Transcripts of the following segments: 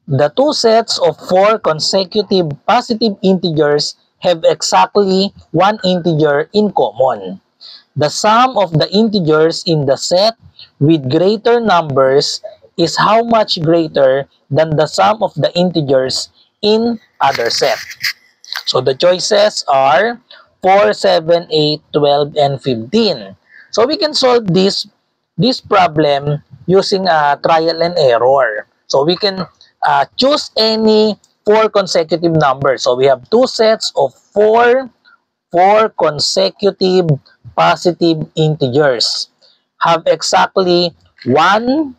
The two sets of four consecutive positive integers have exactly one integer in common. The sum of the integers in the set with greater numbers is how much greater than the sum of the integers in other set. So the choices are 4, 7, 8, 12, and 15. So we can solve this problem using trial and error. So we can choose any four consecutive numbers. So we have two sets of four consecutive positive integers have exactly one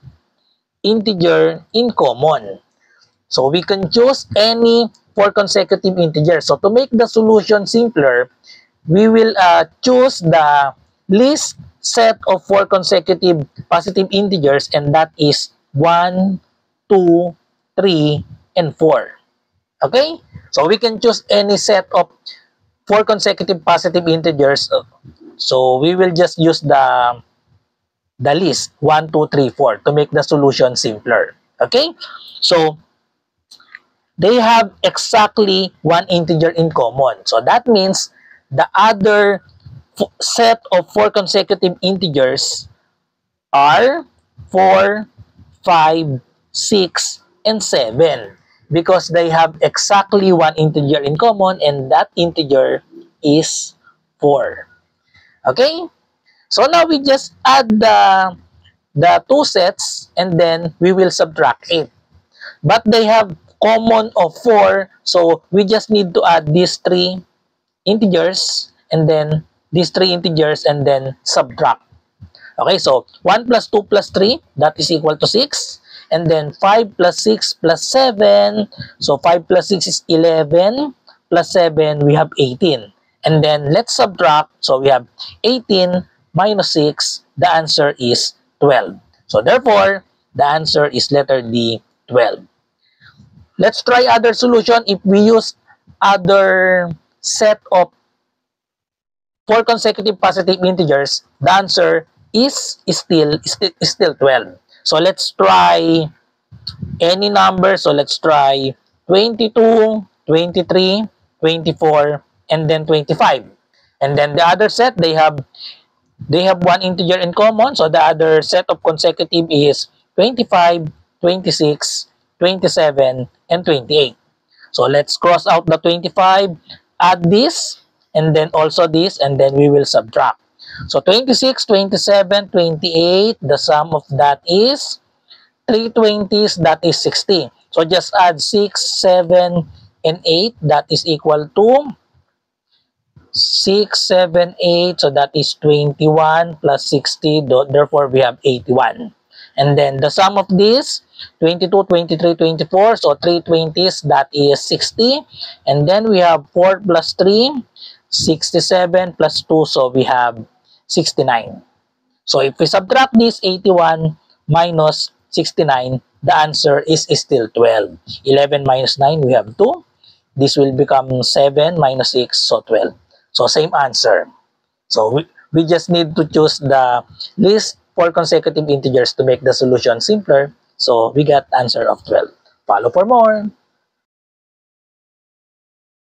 integer in common. So we can choose any four consecutive integers. So to make the solution simpler, we will choose the least set of four consecutive positive integers, and that is 1, 2, 3, and 4. Okay? So we can choose any set of four consecutive positive integers. So we will just use the list 1, 2, 3, 4 to make the solution simpler. Okay? So they have exactly one integer in common. So that means the other set of four consecutive integers are 4, 5, 6, and 7 because they have exactly one integer in common, and that integer is 4. Okay? So now we just add the two sets and then we will subtract it. But they have common of 4, so we just need to add these three integers and then these three integers and then subtract. Okay, so 1 plus 2 plus 3, that is equal to 6. And then 5 plus 6 plus 7, so 5 plus 6 is 11, plus 7, we have 18. And then let's subtract, so we have 18 minus 6, the answer is 12. So therefore, the answer is letter D, 12. Let's try other solution. If we use other set of four consecutive positive integers, the answer is still 12. So let's try any number. So let's try 22, 23, 24, and then 25. And then the other set, they have one integer in common. So the other set of consecutive is 25, 26, 27, and 28. So let's cross out the 25, add this, and then also this, and then we will subtract. So 26, 27, 28, the sum of that is 3 20s, that is 60. So just add 6, 7, and 8, that is equal to 6, 7, 8, so that is 21 plus 60, therefore we have 81. And then the sum of this, 22, 23, 24, so 3 20s, that is 60. And then we have 4 plus 3, 67 plus 2, so we have 69. So if we subtract this 81 minus 69, the answer is still 12. 11 minus 9, we have 2. This will become 7 minus 6, so 12. So same answer. So we just need to choose the least four consecutive integers to make the solution simpler. So we got answer of 12. Follow for more.